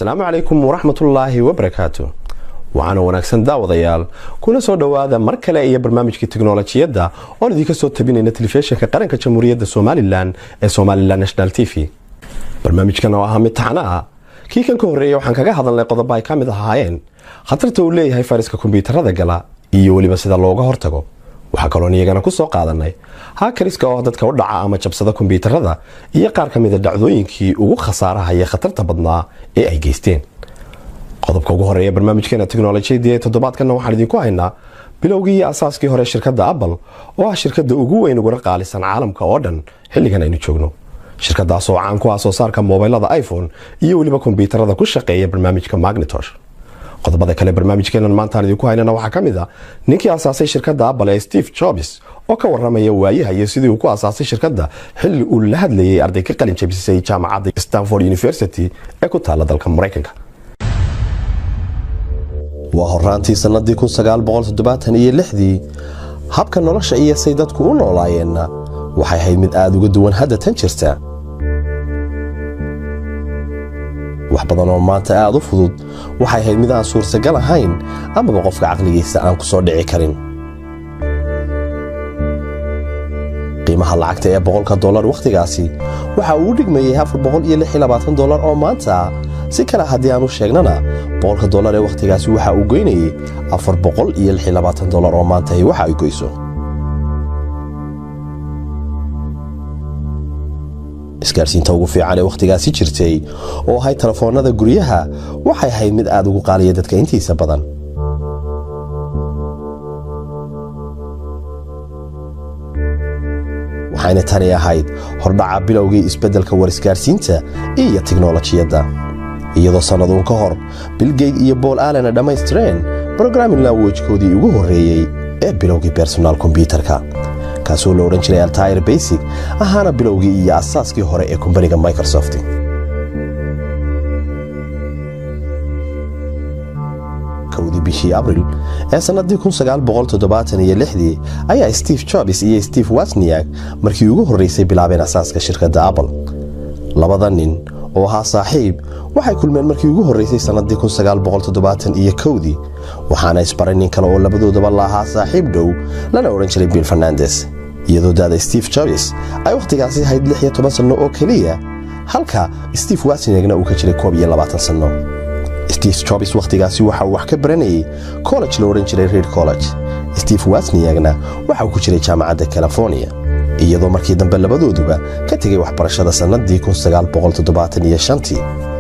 السلام عليكم ورحمة الله وبركاته. وعنا ونكسن داوديال كنا soo dhawaada mar kale iyo barnaamijka tiknoolajiyada oo idinka soo tabinayna telefishinka qaranka Jamhuuriyadda Somaliland ee Somaliland National TV. barnaamijkan oo ah mid taxana kii kan ka horeeyay waxaan kaga hadalnay qodobo ay kamid ahaayeen khatarta uu leeyahay fayraska kombiyuutarada gala iyo waliba sida looga hortago. waxa kale oo iyagana ku soo qaadanay hackeriska oo dadka u dhaca ama jabsada kombiyuutarada iyo qaar kamid ah dhacdooyinkii ugu khasaaraha iyo khatarta badnaa ee ay geysteen. qodobka ugu horeeya barnaamijkeena tiknoolajiyada ee toddobaadkan waxaan idinku haynaa bilowgii asaaskii hore shirkadda Apple oo ah shirkadda ugu weyn ugu qaalisan caalamka oo dhan xilligan aynu joogno. shirkadaas oo caan ku ah soo saarka mobilada iPhone iyo waliba kombiyuutarada ku shaqeeya barnaamijka Macintosh. qodobada kale barnaamijkeena maanta aan idinku haynana waxa kamid ah ninkii asaasay shirkadda Apple ee Steve Jobs oo ka waramaya waayaha iyo sidii uu ku asaasay shirkadda xilli uu la hadlayay arday ka qalin jabisay jaamacadda Stanford University ee ku taala dalka Mareykanka. waa horaantii sanadii 1976 habka nolosha iyo say dadku u noolaayeen waxay ahayd mid aad uga duwan hadda tan jirta. wax badan oo maanta aad u fudud waxay ahayd mid aan suurtagal ahayn ama qofka caqligiisa aan ku soo dhici karin. qiimaha lacagta ee $100 waqtigaasi waxa uu dhigmayay $426 oo maanta si kala hadii aanu sheegnana $100 ee waqtigaasi waxa uu goynayay $426 oo maanta ay waxa ay goyso. isgaarsiinta ugu fiican ee waqtigaasi jirtay oo ahay telefoonada guryaha waxay ahayd mid aad ugu qaaliya dadka intiisa badan. waxayna tani ahayd hordhaca bilowgii isbeddelka warisgaarsiinta iyo tiknoolajiyada. iyadoo sanadun ka hor Bill Gates iyo Paul Allen dhamaystireen programming language-koodii ugu horeeyay ee bilowgii personal computerka kaasoo la oran jiray Altair Basic ahaana bilowgii iyo asaaskii hore ee kumbaniga Microsoft. kowdii bishii Abriil ee sanadii 1976 ayaa Steve Jobs iyo Steve Wozniak markii ugu horeysay bilaabeen asaaska shirkadda Apple. labada nin oo ahaa saaxiib waxay kulmeen markii ugu horeysay sanadii 1971 waxaana isbaray nin kale oo labadoodaba lahaa saaxiib dhow lana oran jiray Bill Fernandez. iyadoo daada Steve Jobs ay waqtigaasi ahayd 16 sano oo kaliya halka Steve Wozniakna uu ka jiray 22 sano. Steve Jobs waqtigaasi waxa uu wax ka baranayay college la oran jiray Reed College. Steve Wozniakna waxa uu ku jiray jaamacadda California. iyadoo markii dambe labadooduba ka tagay waxbarashada sanadii 1975.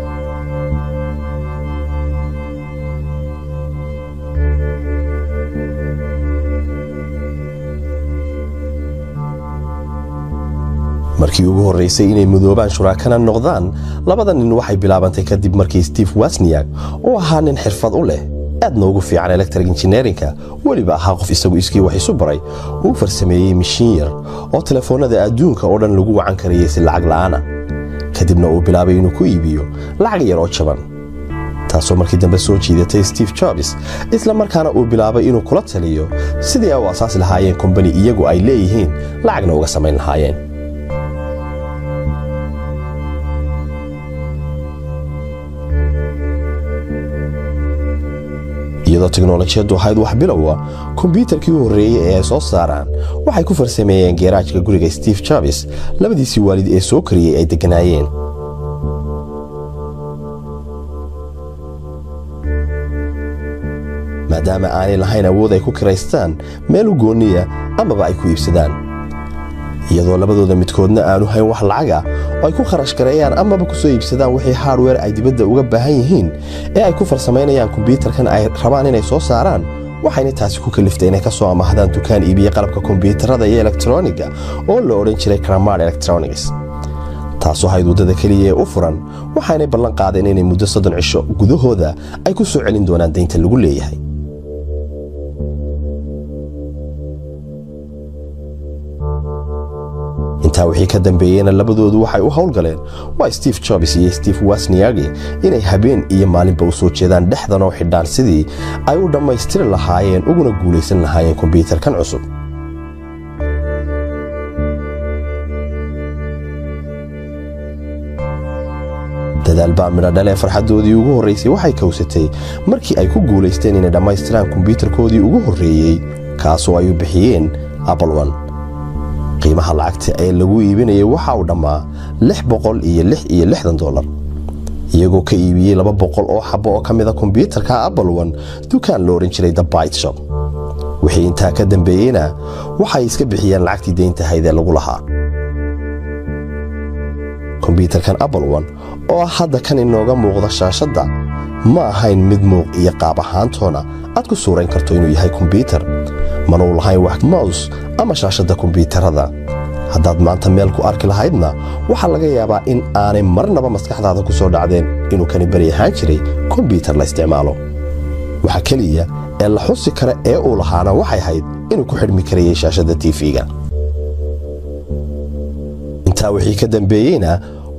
markii ugu horeysay inay mudoobaan shuraakana noqdaan labada nin waxay bilaabantay kadib markii Steve Wozniak oo ahaa nin xirfad u leh aadna ugu fiican electrical engineering-ka waliba ahaa qof isagu iskii wax isu baray uu farsameeyay mashiin yar oo telefoonada adduunka oo dhan lagu wacan karayay si lacag la'aan ah. kadibna uu bilaabay inuu ku iibiyo lacag yar oo jaban taasoo markii dambe soo jiidatay Steve Jobs isla markaana uu bilaabay inuu kula taliyo sidii ay u asaasi lahaayeen company iyagu ay leeyihiin lacagna uga samayn lahaayeen. iyadoo tiknoolajiyadu ahayd wax bilowa kombiyuutarkii u horeeyay ee ay soo saaraan waxay ku farsameeyeen geeraajka guriga Steve Jobs labadiisii waalid ee soo kariyay ay deganaayeen. maadaama aanay lahayn awood ay ku kiraystaan meel u gooniya amaba ay ku iibsadaan. iyadoo labadooda midkoodna aanu hayn wax lacag ah oo ay ku kharash gareeyaan amaba ku soo iibsadaan wixii hardware ay dibadda uga baahan yihiin ee ay ku farsameynayaan kombiyuutarkan ay rabaan inay soo saaraan waxayna taasi ku kaliftay inay ka soo amahdaan dukaan iibiya qalabka kombiyuutarada iyo elektarooniga oo la oran jiray Cramart Electronics. taasoo ahayd wadada kaliya ee u furan waxayna ballan qaadeen inay muddo 30 cisho gudahooda ay ku soo celin doonaan deynta lagu leeyahay. intaa wixii ka dambeeyayna labadoodu waxay u howlgaleen waa Steve Jobs iyo Steve Wozniak inay habeen iyo maalinba u soo jeedaan dhexdan oo xidhaan sidii ay u dhammaystiri lahaayeen uguna guulaysan lahaayeen kombiyuutarkan cusub. dadaal baa midho dhale farxadoodii ugu horreysay waxay kowsatay markii ay ku guulaysteen inay dhammaystiraan kombiyuutarkoodii ugu horreeyey kaasoo ay u bixiyeen Apple One. qiimaha lacagta ee lagu iibinayay waxa uu dhammaa $666 iyagoo ka iibiyey 200 oo xabo oo ka mid ah kombiyuutarka Apple One dukaan loo oran jiray The Byte Shop. wixii intaa ka dambeeyayna waxay iska bixiyeen lacagtii deynta haydee lagu lahaa. kombiyuutarkan Apple One oo hadda kan inooga muuqda shaashadda ma ahayn mid muuq iyo qaab ahaantoona aad ku suurayn karto inuu yahay kombiyuutar, mana uu lahayn wax mouse ama shaashadda kombiyuutarada. haddaad maanta meel ku arki lahaydna waxaa laga yaabaa in aanay marnaba maskaxdaada ku soo dhacdeen inuu kani bari ahaan jiray kombiyuutar la isticmaalo. waxa keliya ee la xusi kara ee uu lahaana waxay ahayd inuu ku xidhmi karayay shaashadda TV-ga. intaa wixii ka dambeeyeyna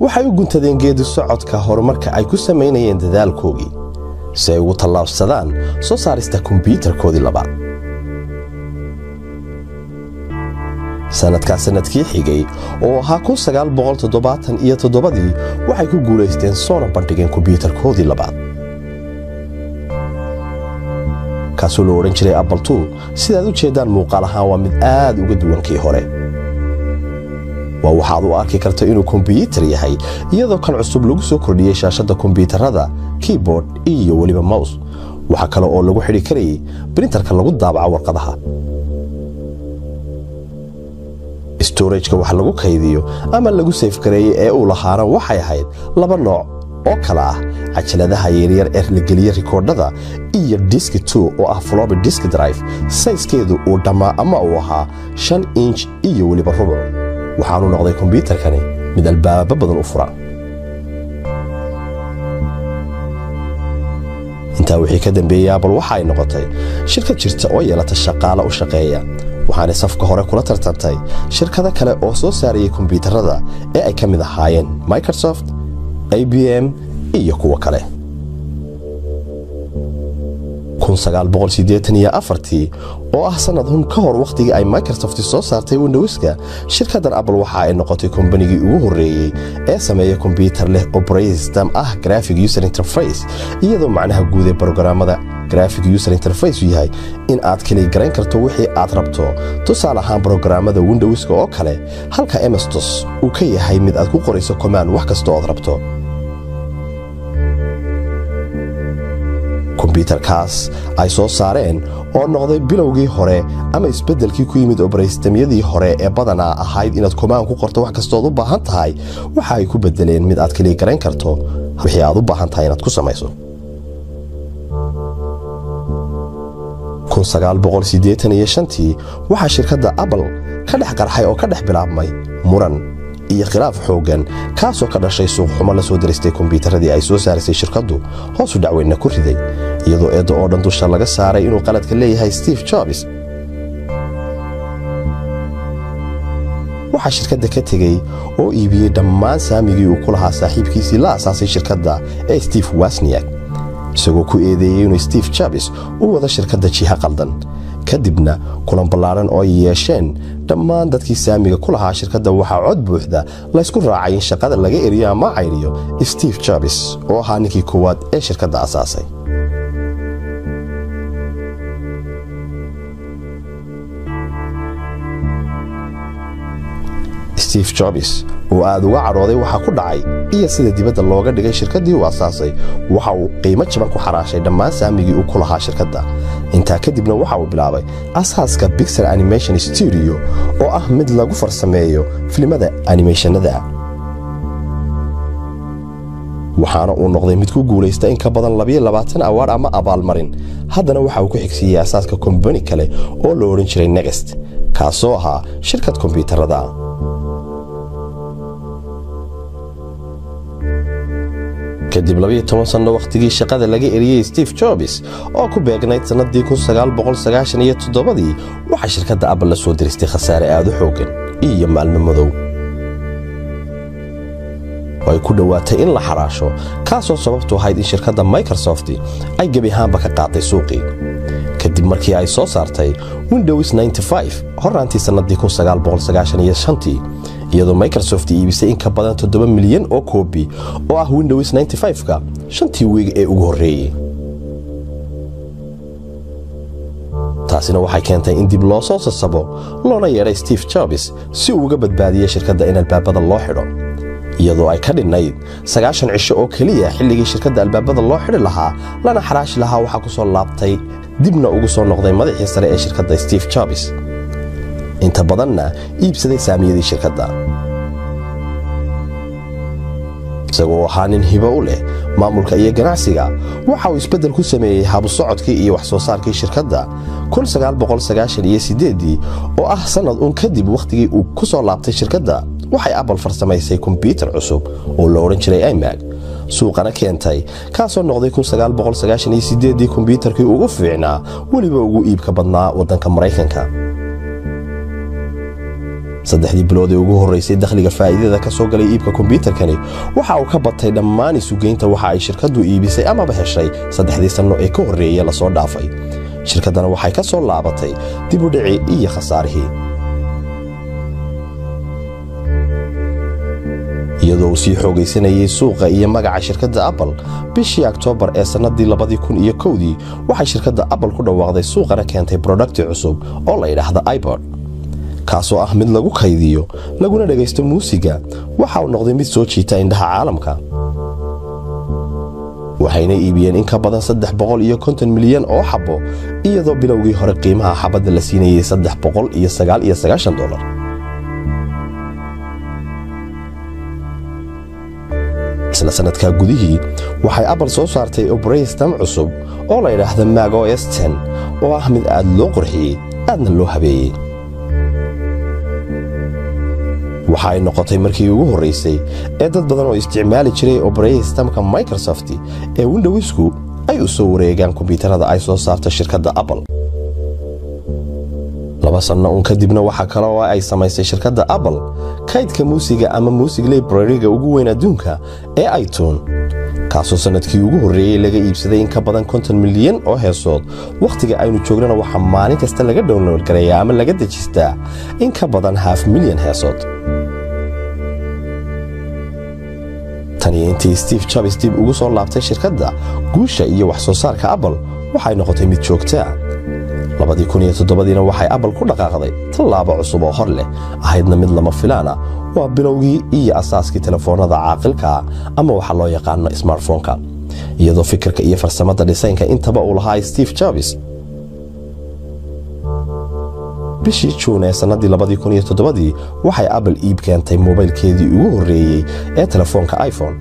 waxay u guntadeen geedi socodka horumarka ay ku samaynayeen dadaalkoogii si ay ugu tallaabsadaan soo saarista kombiyuutarkoodii labaad. sanadkii xigay oo ahaa 1977 waxay ku guulaysteen soona bandhigeen kombiyuutarkoodii labaad kaasoo loo oran jiray Apple II. sidaad u jeedaan muuqaal ahaan waa mid aad uga duwan kii hore. waa waxaad u arki karto inuu kombiyuutar yahay iyadoo kan cusub lagu soo kordhiyey shaashadda kombiyuutarada, keyboard iyo weliba mouse. waxa kale oo lagu xidhi karayay printerka lagu daabaco warqadaha. storage-ka wax lagu kaydiyo ama lagu save gareeyay ee uu lahaana waxay ahayd 2 nooc oo kala ah cajaladaha yaryar ee la geliyo rikoodhada iyo disk 2 oo ah floppy disk drive. size-keedu uu dhammaa ama uu ahaa 5 inch iyo weliba rubuc. waxaanu noqday kombiyuutarkani mid albaaba badan u fura. intaa wixii ka dambeeyay Apple waxa ay noqotay shirkad jirta oo yeelata shaqaale u shaqeeya, waxaana safka hore kula tartantay shirkado kale oo soo saarayay kombiyuutarada ee ay ka mid ahaayeen Microsoft, IBM iyo kuwa kale. 1984 oo ah sanadun ka hor waqtigii ay Microsoft soo saartay Windows-ka, shirkaddan Apple waxa ay noqotay kombanigii ugu horreeyay ee sameeya kombiyuutar leh operating system ah graphic user interface, iyadoo macnaha guud ee programmada graphic user interface yahay in aad kaliya garan karto wixii aad rabto. tusaale ahaan programmada Windows-ka oo kale, halka MS-DOS uu ka yahay mid aad ku qorayso command wax kasta oo aad rabto. kombiyuutarkaas ay soo saareen oo noqday bilowgii hore ama isbeddelkii ku yimid operating-yadii hore ee badanaa ahayd inaad command ku qorto wax kasta oo u baahan tahay, waxa ay ku bedeleen mid aad kaliya garan karto wixii aad u baahan tahay inaad ku samayso. 1985 waxaa shirkadda Apple ka dhex qarxay oo ka dhex bilaabmay muran iyo khilaaf xoogan kaasoo ka dhashay suuq xumo la soo diristay kombiyuutaradii ay soo saarisay shirkaddu hoos u dhacweyna ku riday, iyadoo eedo oo dhan dusha laga saaray inuu qaladka leeyahay Steve Jobs. waxaa shirkadda ka tegey oo iibiyey dhammaan saamigii uu ku lahaa saaxiibkiisii la asaasay shirkadda ee Steve Wozniak, isagoo ku eedeeyey inuu Steve Jobs u wada shirkadda jiha qaldan. kadibna kulan ballaaran oo ay yeesheen dhammaan dadkii saamiga ku lahaa shirkadda waxaa cod buuxda la isku raacay in shaqada laga eriyo ama cayriyo Steve Jobs oo ahaa ninkii koowaad ee shirkadda asaasay. Steve Jobs oo aad uga carooday waxa ku dhacay iyo sida dibadda looga dhigay shirkaddii uu asaasay, waxa uu qiimo jaban ku xaraashay dhammaan saamigii uu ku lahaa shirkadda. intaa kadibna waxa uu bilaabay asaaska Pixar Animation Studio oo ah mid lagu farsameeyo filimada animationada. waxaana uu noqday mid ku guulaysta in ka badan 22 award ama abaalmarin. haddana waxa uu ku xigsiiyey asaaska company kale oo loo oran jiray Next, kaasoo ahaa shirkad kombiyuutarada. kadib 12 sano waqtigii shaqada laga eriyay Steve Jobs oo ku beegnayd sanadii 1997 waxa shirkadda Apple la soo diristay khasaare aad u xooggan iyo maalmo madow. way ku dhawaatay in la xaraasho, kaasoo sababtu ahayd in shirkadda Microsoft ay gabi ahaanba ka qaaday suuqii. kadib markii ay soo saartay Windows 95 horaantii sanadii 1995 iyadoo Microsoft iibisay in ka badan 7 milyan oo koobi oo ah Windows 95ka shantii weeg ee ugu horeeyay. taasina waxay keentay in dib loo soo sasabo loona yeeray Steve Jobs si uu uga badbaadiyo shirkadda in albaabada loo xidho, iyadoo ay ka dhinayd 9 cisho oo kaliya xilligii shirkadda albaabada loo xidhi lahaa lana xaraash lahaa waxa ku soo laabtay dibna ugu soo noqday madaxii sare ee shirkadda Steve Jobs, inta badanna iibsaday saamiyadii shirkadda. isagoo ahaa nin hibo u leh maamulka iyo ganacsiga, waxa uu isbedel ku sameeyay hab socodkii iyo wax soo saarkii shirkadda 1998 oo ah sanad kadib waqtigii uu ku soo laabtay shirkadda. waxay Apple farsamaysay kombiyuutar cusub oo la oran jiray iMac, suuqana keentay kaasoo noqday 1998 kombiyuutarkii ugu fiicnaa weliba ugu iibka badnaa waddanka Mareykanka. 3 bilood ee ugu horeysay dakhliga faa'iidada ka soo galay iibka kombiyuutarkani waxa uu ka batay dhammaan isugeynta waxa ay shirkaddu iibisay ama heshay 3 sano ee ka horeeyay la soo dhaafay. shirkaddana waxay ka soo laabatay dib u dhici iyo khasaarihii, iyadoo sii xoogaysanayay suuqa iyo magaca shirkadda Apple. bishii October ee sanadii 2001 waxay shirkadda Apple ku dhawaaqday suuqana keentay product cusub oo la yiraahdo iPod, kaasoo ah mid lagu kaydiyo laguna dhageysto muusiga. waxa uu noqday mid soo jiita indhaha caalamka, waxayna iibiyeen in ka badan 350 milyan oo xabo, iyadoo bilowgii hore qiimaha xabadda la siinayay $399. isla sanadka gudihii waxay Apple soo saartay operating system cusub oo la yiraahdo macOS 10 oo ah mid aad loo qurxiyay aadna loo habeeyay. waxay noqotay markii ugu horeysay ee dad badan oo isticmaali jiray operating systemka Microsoft ee Windowsku ay u soo wareegaan kombiyuutarada ay soo saartay shirkadda Apple. 2 sano kadibna waxa kale oo ay samaysay shirkadda Apple kaydka muusiga ama music library-ga ugu weyn adduunka ee iTunes, kaasoo sanadkii ugu horeeyay laga iibsaday in ka badan 50 milyan oo heesood. waqtiga aynu joognana waxa maalin kasta laga download gareeyaa ama laga dejistaa in ka badan 500,000 heesood. tani intii Steve Jobs dib ugu soo laabtay shirkadda, guusha iyo wax soo saarka Apple waxay noqotay mid joogto ah. 2007 waxay Apple ku dhaqaaqday tallaabo cusub oo hor leh, ahaydna mid lama filaan ah. waa bilowgii iyo asaaskii telefoonada caaqilka ama waxa loo yaqaan smartphone-ka, iyadoo fikirka iyo farsamada dhisaynka intaba uu lahaa Steve Jobs. bishii June ee sanadii 2007 waxay Apple iib keentay mobilkeedii ugu horeeyay ee telefoonka iPhone,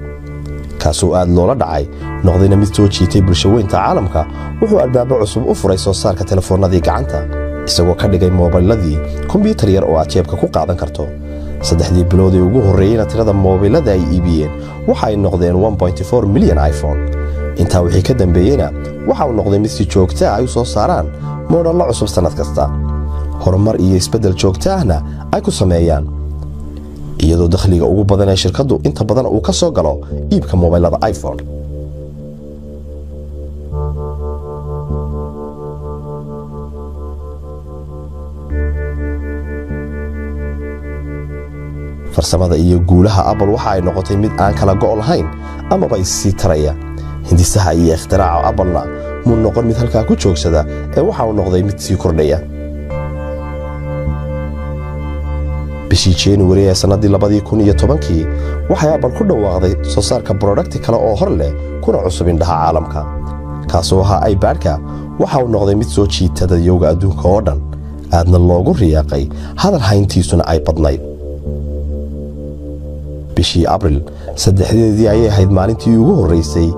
kaasoo aad loola dhacay, noqdayna mid soo jiitay bulshaweynta caalamka. wuxuu albaabo cusub u furay soo saarka telefoonadii gacanta, isagoo ka dhigay mobiladii kombiyuutar yar oo aad jeebka ku qaadan karto. 3 bilood ee ugu horeeyayna tirada mobilada ay iibiyeen waxa ay noqdeen 1.4 milyan iPhone. intaa wixii ka dambeeyayna waxa uu noqday mid si joogto ah ay u soo saaraan moodallo cusub sanad kasta, horumar iyo isbedel joogto ahna ay ku sameeyaan, iyadoo dakhliga ugu badan ee shirkaddu inta badan uu ka soo galo iibka mobilada iPhone. farsamada iyo guulaha Apple waxa ay noqotay mid aan kala go' lahayn ama bay sii taraya. hindisaha iyo ikhtiraca Apple-na muu noqon mid halkaa ku joogsada ee waxa uu noqday mid sii kordhaya. bishii January ee sanadii 2010 waxay Apple ku dhawaaqday soo saarka product kale oo hor leh kuna cusub indhaha caalamka, kaasoo ahaa iPad-ka. waxa uu noqday mid soo jiitada yowga adduunka oo dhan, aadna loogu riyaaqay hadal hayntiisuna ay badnayd. bishii April 3 ayay ahayd maalintii ugu horeysay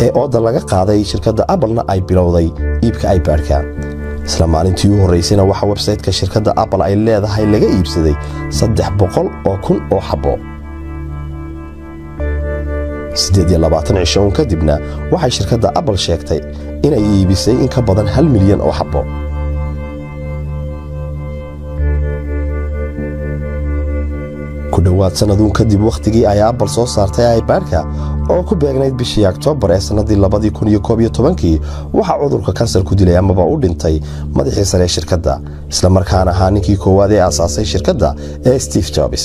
ee ooda laga qaaday shirkadda Apple-na ay bilowday iibka iPad-ka. isla maalintii ugu horeysayna waxa website-ka shirkadda Apple ay leedahay laga iibsaday 300,000 oo xabo. 28 cisho kadibna waxay shirkadda Apple sheegtay inay iibisay in ka badan 1 milyan oo xabo. ku dhawaad sanadun kadib waqtigii ay Apple soo saartay iPad-ka oo ku beegnayd bishii October ee sanadii 2011 waxa cudurka kansar ku dilay amaba u dhintay madaxii sare ee shirkadda, isla markaana ahaa ninkii koowaad ee asaasay shirkadda ee Steve Jobs.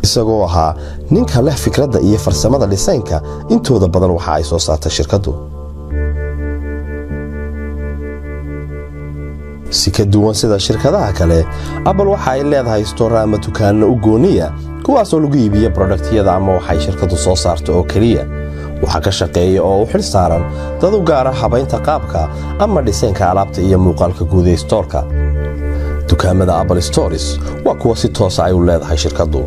isagoo ahaa ninka leh fikradda iyo farsamada dhisaynka intooda badan waxa ay soo saartay shirkaddu. si ka duwan sida shirkadaha kale, Apple waxa ay leedahay store ama dukaanno u gooniya kuwaas oo lagu iibiyo product-yada ama waxa ay shirkaddu soo saarto oo kaliya. waxa ka shaqeeya oo u xil saaran dad u gaar ah habaynta qaabka ama dhisaynka alaabta iyo muuqaalka guud ee store-ka. dukaamada Apple Stores waa kuwa si toos ah ay u leedahay shirkaddu.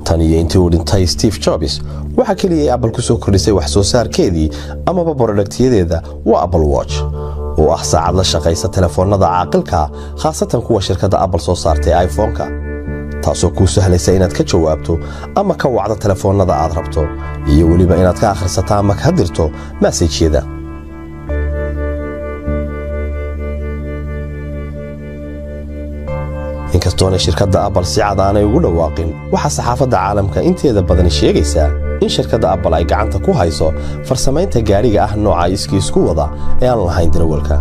tan iyo intii uu dhintay Steve Jobs waxa kaliya Apple ku soo kordhisay wax soo saarkeedii ama product-yadeeda waa Apple Watch oo ah saacad la shaqaysa telefoonada caaqilka khaasatan kuwa shirkadda Apple soo saartay iPhone-ka taasoo kuu sahlaysa inaad ka jawaabto ama ka wacdo telefoonada aad rabto iyo waliba inaad ka akhrisato ama ka dirto message-yada. inkastoo shirkadda Apple si cad aanay ugu dhawaaqin waxa saxaafadda caalamka inteeda badan sheegaysaa in shirkadda Apple ay gacanta ku hayso farsamaynta gaariga ah nooca isku wada ee aan lahayn darawalka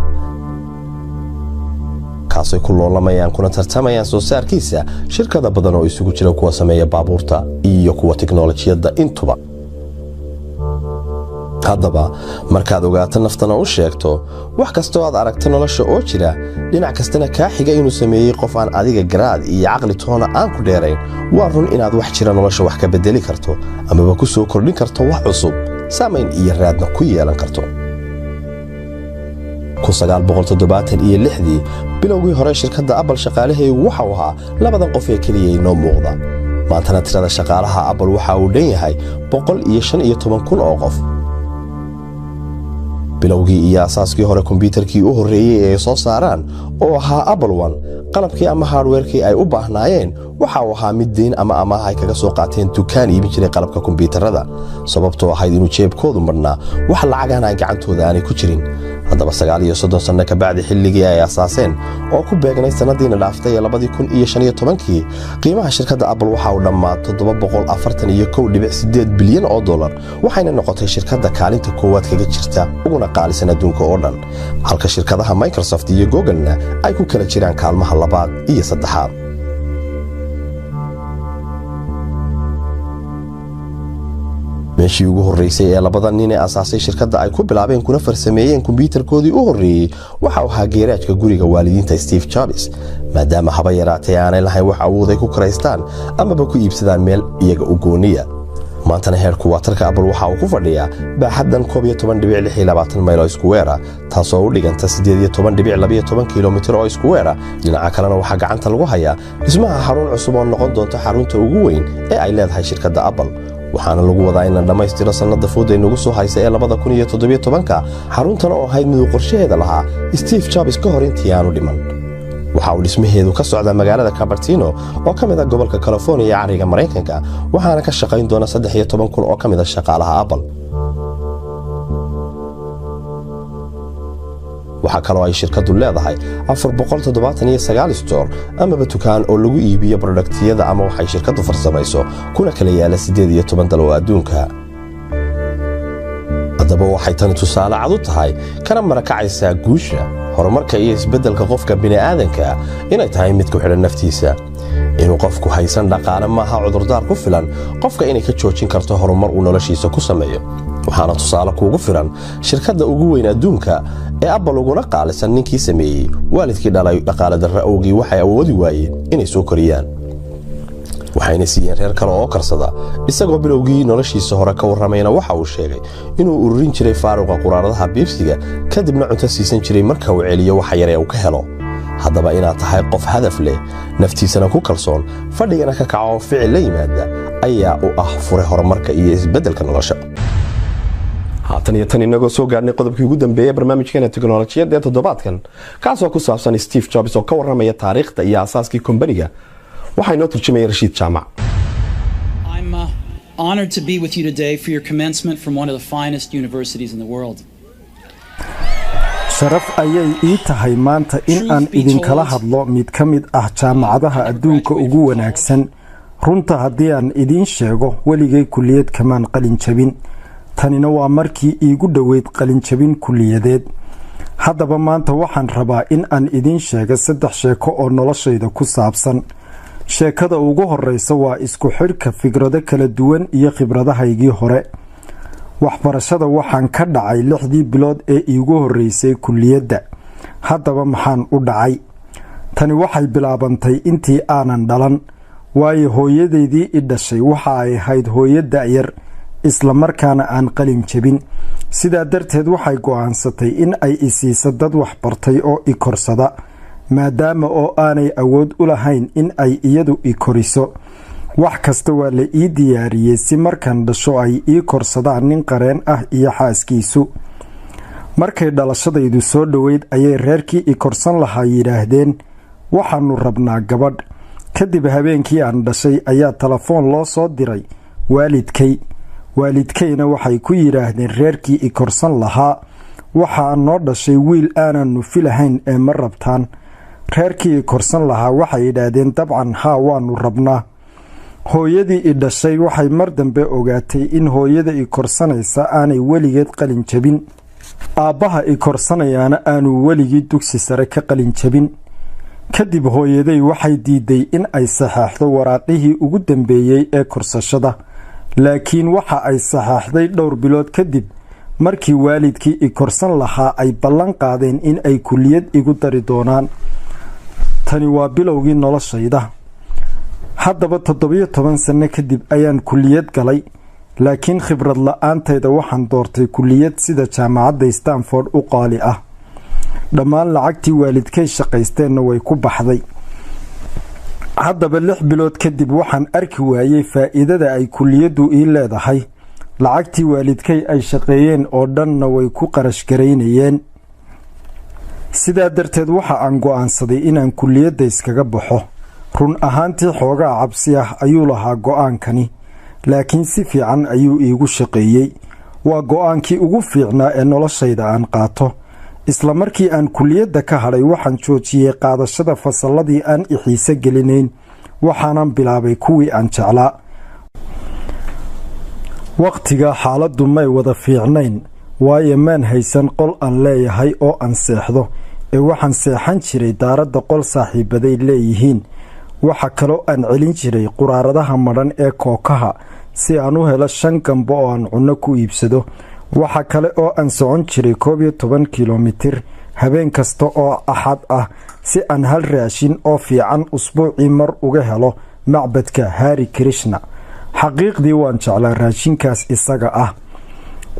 kaasoo ku loolamayaan kuna tartamayaan soo saarkiisa shirkado badan oo isugu jira kuwa sameeya baabuurta iyo kuwa tiknoolajiyada intuba. haddaba markaad ogaato naftana u sheegto wax kastoo aad aragto nolosha oo jira dhinac kastana kaa xiga inuu sameeyey qof aan adiga garaad iyo caqli toona aan ku dheerayn waa run inaad wax jira nolosha wax ka bedeli karto amaba ku soo kordhin karto wax cusub saamayn iyo raadna ku yeelan karto. 1976 bilowgii hore shirkadda Apple shaqaalaheedu waxa uu ahaa labadan qof ee kaliya inoo muuqda. maantana tirada shaqaalaha Apple waxa uu dhan yahay 115,000 oo qof. bilowgii iyo asaaskii hore kombiyuutarkii u horeeyay ee soo saaraan oo ahaa Apple One qalabkii ama hardware-kii ay u baahnaayeen waxa uu ahaa mid deyn ama amaah ay kaga soo qaateen dukaan iibin jiray qalabka kombiyuutarada sababtoo ahayd inuu jeebkoodu marnaa wax lacag aan gacantooda aanay ku jirin. haddaba 39 sano ka bacdi xilligii ay asaaseen oo ku beegnay sanadiina dhaaftay 2015 qiimaha shirkadda Apple waxa uu dhammaa $741.8 bilyan waxayna noqotay shirkadda kaalinta koowaad kaga jirta uguna qaalisan adduunka oo dhan halka shirkadaha Microsoft iyo Google-na ay ku kala jiraan kaalmaha labaad iyo saddexaad. meeshii ugu horeysay ee labada nin ee asaasay shirkadda ay ku bilaabeen kuna farsameeyeen kombiyuutarkoodii u horeeyay waxa uu ahaa geeraajka guriga waalidiinta Steve Jobs maadaama haba yaraatay aanay lahayn wax awood ay ku karaystaan amaba ku iibsadaan meel iyaga u gooniya. maantana heerku waatarka Apple waxa uu ku fadhiyaa baaxaddan 12.26 mayl oo iskuweera taasoo u dhiganta 18.12 kilomitir oo iskuweera. dhinaca kalena waxaa gacanta lagu hayaa dhismaha xarun cusub oo noqon doonta xarunta ugu weyn ee ay leedahay shirkadda Apple waxaana lagu wadaa in la dhamaystiro sanadda fudud ee nagu soo haysay ee 2017 xaruntan oo ahayd mid qorshaheeda lahaa Steve Jobs ka hor intii aanu dhiman. waxa uu dhismaheedu ka socdaa magaalada Cupertino oo ka mid ah gobolka California ee cariga Mareykanka waxaana ka shaqayn doona 13,000 oo ka mid ah shaqaalaha Apple. waxa kale oo ay shirkaddu leedahay 479 store ama dukaan oo lagu iibiyo product-yada ama waxay shirkaddu farsamayso kuna kala yaala 18 dal oo adduunka. haddaba waxay tan tusaale cad u tahay kana marakacaysaa guusha horumarka iyo isbeddelka qofka bini'aadanka inay tahay mid ku xidhan naftiisa. inuu qofku haysan dhaqaale maaha cudurdaar ku filan qofka inay ka joojin karto horumar uu noloshiisa ku sameeyo. waxaana tusaale kuugu filan shirkadda ugu weyn adduunka ee Apple uguna qaalisan ninkii sameeyey waalidkii dhalay dhaqaale darro awgii waxay awoodi waayeen inay soo koriyaan. waxayna siiyeen reer kale oo karsada isagoo bilowgii noloshiisa hore ka waramayna waxa uu sheegay inuu ururin jiray faaruqa quraaradaha biibsiga kadibna cunto siisan jiray marka uu celiyo waxa yar ee uu ka helo. haddaba inaad tahay qof hadaf leh naftiisana ku kalsoon fadhigana ka kaco ficil la yimaada ayaa u ah fure horumarka iyo isbeddelka nolosha. haatan iyo tan inagoo soo gaarnay qodobkii ugu dambeeyay barnaamijkeena tiknoolajiyadda ee toddobaadkan kaasoo ku saabsan Steve Jobs oo ka waramaya taariikhda iyo asaaskii kompaniga. waxay noo turjumay Rashiid Jaamac. I'm honored to be with you today for your commencement from one of the finest universities in the world. sharaf ayay ii tahay maanta in aan idinkala hadlo mid ka mid ah jaamacadaha adduunka ugu wanaagsan. runta haddii aan idiin sheego weligay kulliyad kamaan qalin jabin. tanina waa markii iigu dhoweyd qalin jabin kulliyadeed. haddaba maanta waxaan rabaa in aan idiin sheego 3 sheeko oo noloshayda ku saabsan. sheekada ugu horeysa waa isku xidhka fikrado kala duwan iyo khibradahaygii hore. waxbarashada waxaan ka dhacay 6 bilood ee iigu horeysay kulliyadda. haddaba maxaan u dhacay? tani waxay bilaabantay intii aanan dhalan, waayo hooyadeydii i dhashay waxa ay ahayd hooyo da'yar, isla markaana aan qalin jebin. sidaa darteed waxay go'aansatay in ay i siiso dad waxbartay oo i korsada, maadaama oo aanay awood u lahayn in ay iyadu i koriso. wax kasta waa la ii diyaariyey si markaan dhasho ay ii korsadaan nin qareen ah iyo xaaskiisu. markay dhalashadaydu soo dhoweyd ayay reerkii i korsan lahaa yidhaahdeen, waxaannu rabnaa gabadh. kadib habeenkii aan dhashay ayaa telefoon loo soo diray waalidkayna waxay ku yidhaahdeen reerkii i korsan lahaa, waxaa noo dhashay wiil aanannu filahayn ee ma rabtaan. reerkii i korsan lahaa waxay yidhaahdeen dabcan haa waannu rabnaa. hooyadii i dhashay waxay mar dambe ogaatay in hooyada i korsanaysa aanay weligeed qalin jebin, aabbaha i korsanayaana aanu weligii dugsi sare ka qalin jebin. kadib hooyaday waxay diiday in ay saxaaxdo waraaqihii ugu dambeeyey ee korsashada, laakiin waxa ay saxaaxday dhowr bilood kadib markii waalidkii i korsan lahaa ay ballan qaadeen in ay kulliyad igu dari doonaan. tani waa bilowgii noloshayda. haddaba 17 sano kadib ayaan kulliyad galay, laakiin khibrad la-aantayda waxaan doortay kulliyad sida jaamacadda Stanford u qaali ah. dhammaan lacagtii waalidkay shaqaysteenna way ku baxday. haddaba 6 bilood kadib waxaan arki waayey faa'iidada ay kulliyaddu ii leedahay. lacagtii waalidkay ay shaqeeyeen oo dhanna way ku qarash garaynayeen. sidaa darteed waxa aan go'aansaday inaan kulliyadda iskaga baxo. run ahaantii xoogaa cabsi ah ayuu lahaa go'aankani, laakiin si fiican ayuu iigu shaqeeyey. waa go'aankii ugu fiicnaa ee noloshayda aan qaato. isla markii aan kulliyadda ka hadhay waxaan joojiyey qaadashada fasalladii aan i xiise gelinayn, waxaanan bilaabay kuwii aan jeclaa. wakhtiga xaaladdu may wada fiicnayn, waayo maan haysan qol aan leeyahay oo aan seexdo, ee waxaan seexan jiray daaradda qol saaxiibaday leeyihiin. waxa kaloo aan celin jiray quraaradaha madhan ee kookaha si aan u helo 5 gambo oo aan cunno ku iibsado. waxa kale oo aan socon jiray 11 kilomitir habeen kasta oo axad ah si aan hal raashin oo fiican usbuucii mar uga helo macbadka Hari Krishna. xaqiiqdii waan jeclaa raashinkaas isaga ah.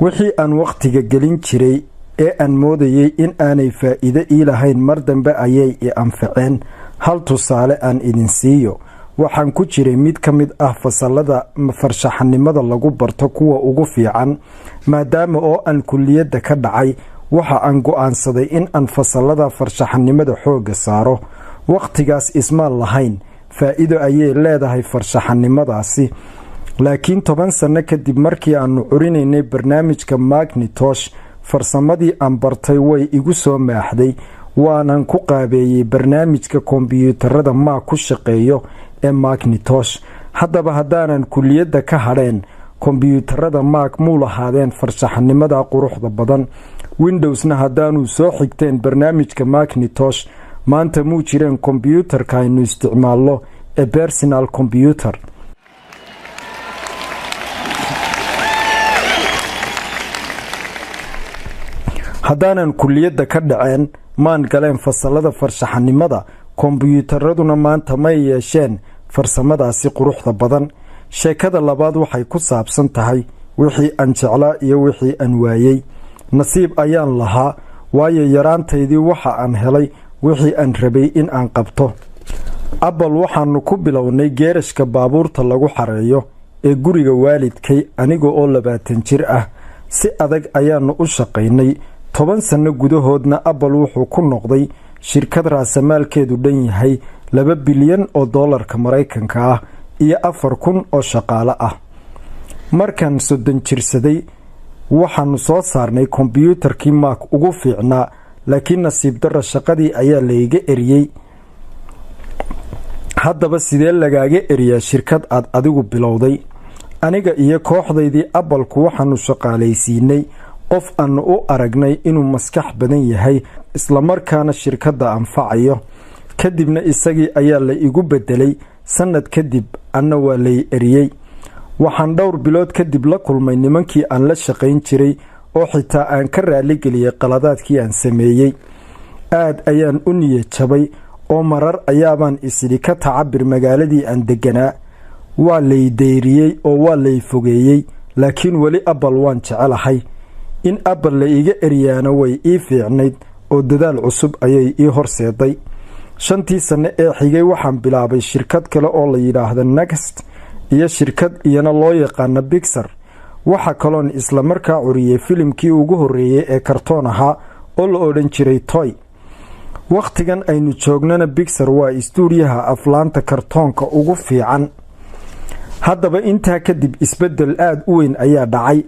wixii aan wakhtiga gelin jiray ee aan moodayey in aanay faa'iido ii lahayn mar dambe ayay i anfaceen. hal tusaale aan idin siiyo. waxaan ku jiray mid ka mid ah fasallada farshaxanimada lagu barto kuwa ugu fiican. maadaama oo aan kulliyadda ka dhacay, waxa aan go'aansaday in aan fasallada farshaxanimada xoogga saaro. wakhtigaas ismaan lahayn faa'iido ayay leedahay farshaxanimadaasi, laakiin 10 sano kadib markii aannu curinaynay barnaamijka Macintosh, farsamadii aan bartay way igu soo maaxday. waanan ku qaabeeyey barnaamijka kombiyuutarada Mac ku shaqeeyo ee Macintosh. haddaba haddaanan kulliyadda ka hadheen, kombiyuutarada Mac muu lahaadeen farshaxanimada quruxda badan. Windowsna haddaanu soo xigteen barnaamijka Macintosh, maanta muu jireen kombiyuutarka aynu isticmaalno ee personal computer. haddaanan kulliyadda ka dhaceen, maan galeen fasallada farshaxanimada, kombiyuutaraduna maanta may yeesheen farsamadaasi quruxda badan. sheekada labaad waxay ku saabsan tahay wixii aan jeclaa iyo wixii aan waayey. nasiib ayaan lahaa, waayo yaraantaydii waxa aan helay wixii aan rabay in aan qabto. Apple waxaanu ku bilownay geerashka baabuurta lagu xareeyo ee guriga waalidkay aniga oo 20 jir ah. si adag ayaanu u shaqaynay. 10 sano gudahoodna Apple wuxuu ku noqday shirkad raasamaalkeedu dhan yahay $2 bilyan oo dollarka Mareykanka ah iyo 4,000 oo shaqaale ah. markaan 30 jirsaday waxaanu soo saarnay kombiyuutarkii Mac ugu fiicnaa, laakiin nasiib darro shaqadii ayaa la iga eriyey. haddaba sidee lagaaga eriyaa shirkad aad adigu bilowday? aniga iyo kooxdaydii Apple-ku waxaanu shaqaalaysiinay qof aanu u aragnay inuu maskax badan yahay islamarkaana shirkadda anfacayo. kadibna isagii ayaa la igu bedelay. sanad kadib anna waa lay eriyey. waxaan dhowr bilood kadib la kulmay nimankii aan la shaqayn jiray oo xitaa aan ka raaligeliyey qaladaadkii aan sameeyey. aad ayaan u niyad jabay oo marar ayaabaan isidhi ka tacabir magaaladii aan deganaa. waa lay deyriyey oo waa lay fogeeyey, laakiin weli Apple waan jecelahay. in Apple la iga eriyaana way ii fiicnayd oo dadaal cusub ayay ii horseeday. 5 sano ee xigay waxaan bilaabay shirkad kale oo la yiraahdo Next iyo shirkad iyana loo yaqaan Pixar. waxa kaloon isla markaa curiyay filimkii ugu horeeyay ee kartoon ahaa oo la odhan jiray Toy. waqtigan aynu joognana Pixar waa istuudiyaha aflaanta kartoonka ugu fiican. haddaba intaa kadib isbedel aad u weyn ayaa dhacay.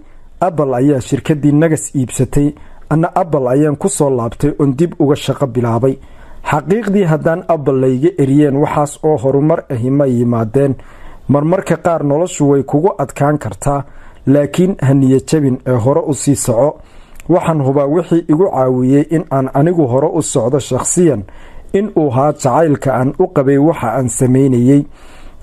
Apple ayaa shirkadii Next iibsatay. anna Apple ayaan ku soo laabtay oo dib uga shaqo bilaabay. xaqiiqdii haddaan Apple layga eriyeen waxaas oo horumar ahi ma yimaadeen. marmarka qaar noloshu way kugu adkaan kartaa, laakiin ha niyad jabin ee hore u sii soco. waxaan hubaa wixii igu caawiyey in aan anigu hore u socdo shakhsiyan in uu ahaa jacaylka aan u qabay waxa aan samaynayey.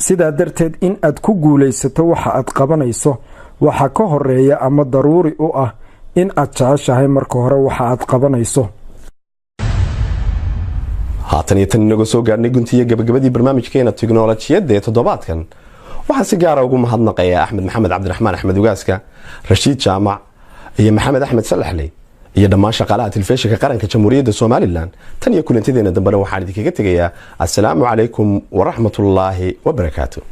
sidaa darteed in aad ku guulaysato waxa aad qabanayso waxa ka horeeya ama daruuri u ah in aad jeceshahay marka hore waxa aad qabanayso. haatan iyo tan inaga soo gaarnay guntiga gabagabadii barnaamijkeena tiknoolajiyadda ee toddobaadkan. waxaan si gaara ugu mahadnaqayaa Axmed Maxamed Cabdiraxmaan Axmed Ugaaska, Rashiid Jaamac iyo Maxamed Axmed Salaxley iyo dhammaan shaqaalaha telefishinka qaranka Jamhuuriyadda Soomaaliland. tan iyo kulantideena dambena waxaan idinkaga tegayaa assalaamu calaykum wa rahmatullaahi wa barakaatuh.